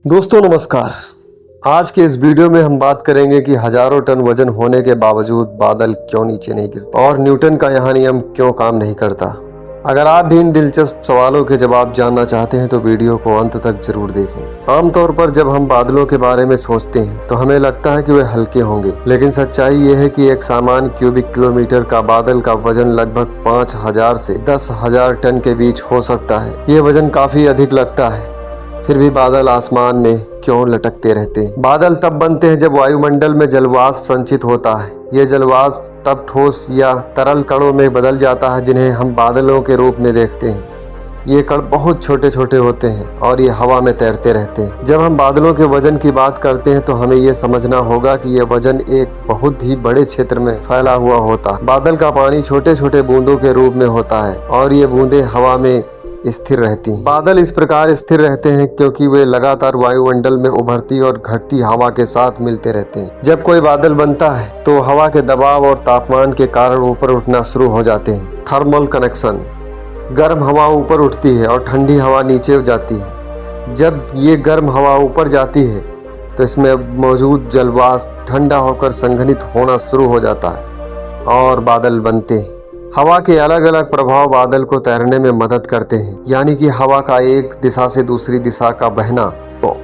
दोस्तों नमस्कार। आज के इस वीडियो में हम बात करेंगे कि हजारों टन वजन होने के बावजूद बादल क्यों नीचे नहीं गिरते और न्यूटन का यह नियम क्यों काम नहीं करता। अगर आप भी इन दिलचस्प सवालों के जवाब जानना चाहते हैं तो वीडियो को अंत तक जरूर देखें। आमतौर पर जब हम बादलों के बारे में सोचते हैं तो हमें लगता है कि वे हल्के होंगे, लेकिन सच्चाई ये है कि एक सामान्य क्यूबिक किलोमीटर का बादल का वजन लगभग 5000 से 10,000 टन के बीच हो सकता है। ये वजन काफी अधिक लगता है, फिर भी बादल आसमान में क्यों लटकते रहते हैं। बादल तब बनते हैं जब वायुमंडल में जलवाष्प संचित होता है। ये जलवाष्प तब ठोस या तरल कणों में बदल जाता है जिन्हें हम बादलों के रूप में देखते हैं। ये कण बहुत छोटे छोटे होते हैं और ये हवा में तैरते रहते हैं। जब हम बादलों के वजन की बात करते हैं तो हमें ये समझना होगा कि ये वजन एक बहुत ही बड़े क्षेत्र में फैला हुआ होता है। बादल का पानी छोटे छोटे बूंदों के रूप में होता है और ये बूंदें हवा में स्थिर रहती हैं। बादल इस प्रकार स्थिर रहते हैं क्योंकि वे लगातार वायुमंडल में उभरती और घटती हवा के साथ मिलते रहते हैं। जब कोई बादल बनता है तो हवा के दबाव और तापमान के कारण ऊपर उठना शुरू हो जाते हैं। थर्मल कनेक्शन, गर्म हवा ऊपर उठती है और ठंडी हवा नीचे जाती है। जब ये गर्म हवा ऊपर जाती है तो इसमें मौजूद जलवाष्प ठंडा होकर संघनित होना शुरू हो जाता है और बादल बनते हैं। हवा के अलग अलग प्रभाव बादल को तैरने में मदद करते हैं, यानी कि हवा का एक दिशा से दूसरी दिशा का बहना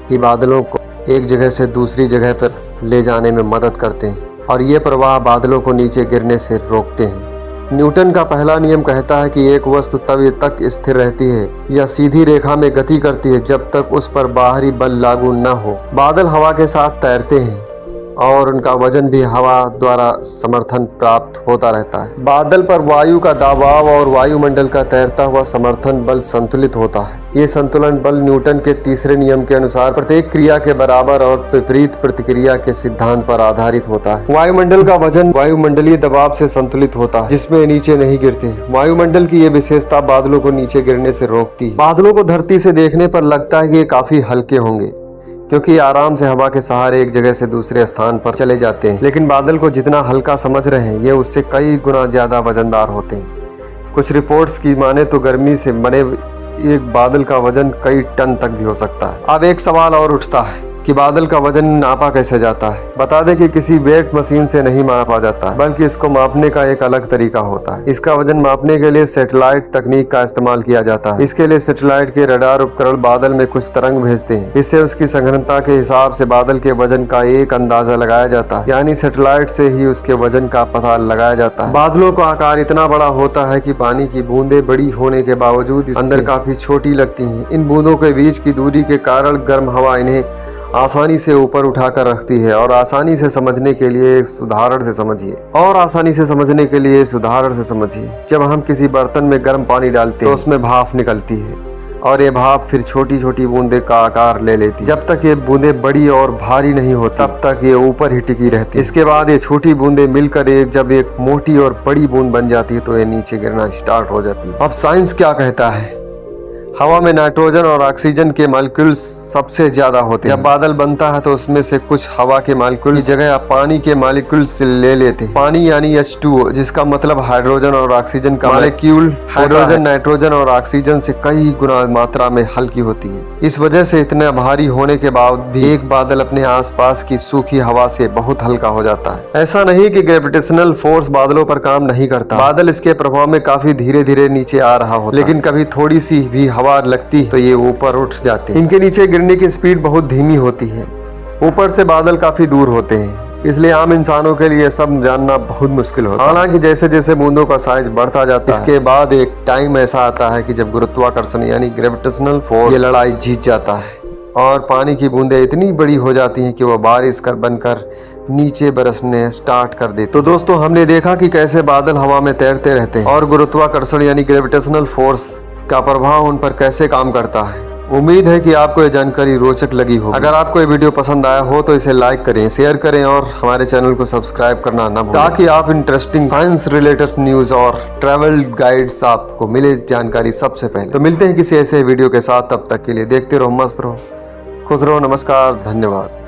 ही बादलों को एक जगह से दूसरी जगह पर ले जाने में मदद करते हैं और ये प्रवाह बादलों को नीचे गिरने से रोकते हैं। न्यूटन का पहला नियम कहता है कि एक वस्तु तब तक स्थिर रहती है या सीधी रेखा में गति करती है जब तक उस पर बाहरी बल लागू न हो। बादल हवा के साथ तैरते हैं और उनका वजन भी हवा द्वारा समर्थन प्राप्त होता रहता है। बादल पर वायु का दबाव और वायुमंडल का तैरता हुआ समर्थन बल संतुलित होता है। ये संतुलन बल न्यूटन के तीसरे नियम के अनुसार प्रत्येक क्रिया के बराबर और विपरीत प्रतिक्रिया के सिद्धांत पर आधारित होता है। वायुमंडल का वजन वायुमंडलीय दबाव से संतुलित होता है जिसमें नीचे नहीं गिरते। वायुमंडल की ये विशेषता बादलों को नीचे गिरने से रोकती है। बादलों को धरती से देखने पर लगता है कि ये काफी हल्के होंगे क्योंकि आराम से हवा के सहारे एक जगह से दूसरे स्थान पर चले जाते हैं, लेकिन बादल को जितना हल्का समझ रहे हैं ये उससे कई गुना ज्यादा वजनदार होते हैं। कुछ रिपोर्ट्स की माने तो गर्मी से बने एक बादल का वजन कई टन तक भी हो सकता है। अब एक सवाल और उठता है कि बादल का वजन नापा कैसे जाता है। बता दें कि किसी वेट मशीन से नहीं मापा जाता है, बल्कि इसको मापने का एक अलग तरीका होता है। इसका वजन मापने के लिए सैटेलाइट तकनीक का इस्तेमाल किया जाता है। इसके लिए सैटेलाइट के रडार उपकरण बादल में कुछ तरंग भेजते हैं। इससे उसकी संघनता के हिसाब से बादल के वजन का एक अंदाजा लगाया जाता है, यानी सैटेलाइट से ही उसके वजन का पता लगाया जाता है। बादलों का आकार इतना बड़ा होता है कि पानी की बूंदें बड़ी होने के बावजूद अंदर काफी छोटी लगती हैं। इन बूंदों के बीच की दूरी के कारण गर्म हवा इन्हें आसानी से ऊपर उठाकर रखती है। और आसानी से समझने के लिए उदाहरण से समझिए जब हम किसी बर्तन में गर्म पानी डालते हैं तो उसमें भाप निकलती है और ये भाप फिर छोटी छोटी बूंदे का आकार ले लेती है। जब तक ये बूंदे बड़ी और भारी नहीं होती तब तक ये ऊपर ही टिकी रहती है। इसके बाद ये छोटी बूंदे मिलकर जब एक मोटी और बड़ी बूंद बन जाती है तो ये नीचे गिरना स्टार्ट हो जाती है। अब साइंस क्या कहता है? हवा में नाइट्रोजन और ऑक्सीजन के मॉलिक्यूल्स सबसे ज्यादा होते हैं। जब बादल बनता है तो उसमें से कुछ हवा के मॉलिक्यूल की जगह आप पानी के मॉलिक्यूल्स ले लेते हैं। पानी यानी H2O, जिसका मतलब हाइड्रोजन और ऑक्सीजन का मॉलिक्यूल। हाइड्रोजन नाइट्रोजन और ऑक्सीजन से कई गुना मात्रा में हल्की होती है। इस वजह से इतना भारी होने के बाद भी एक बादल अपने आसपास की सूखी हवा से बहुत हल्का हो जाता है। ऐसा नहीं कि ग्रेविटेशनल फोर्स बादलों पर काम नहीं करता। बादल इसके प्रभाव में काफी धीरे धीरे नीचे आ रहा होता है, लेकिन कभी थोड़ी सी भी हवा लगती तो ये ऊपर उठ जाते हैं। इनके नीचे गिरने की स्पीड बहुत धीमी होती है। ऊपर से बादल काफी दूर होते हैं, इसलिए आम इंसानों के लिए सब जानना बहुत मुश्किल होता है। हालांकि जैसे जैसे बूंदों का साइज बढ़ता जाता है इसके बाद एक टाइम ऐसा आता है कि जब गुरुत्वाकर्षण यानी ग्रेविटेशनल फोर्स ये लड़ाई जीत जाता है और पानी की बूंदें इतनी बड़ी हो जाती हैं कि वह बारिश कर बनकर नीचे बरसने स्टार्ट कर देते। तो दोस्तों हमने देखा कि कैसे बादल हवा में तैरते रहते हैं और गुरुत्वाकर्षण यानी ग्रेविटेशनल फोर्स का प्रभाव उन पर कैसे काम करता है। उम्मीद है कि आपको ये जानकारी रोचक लगी हो। अगर आपको ये वीडियो पसंद आया हो तो इसे लाइक करें, शेयर करें और हमारे चैनल को सब्सक्राइब करना ना भूलें ताकि आप इंटरेस्टिंग साइंस रिलेटेड न्यूज और ट्रैवल गाइड्स आपको मिले जानकारी सबसे पहले। तो मिलते हैं किसी ऐसे वीडियो के साथ, तब तक के लिए देखते रहो, मस्त रहो, खुश रहो। नमस्कार, धन्यवाद।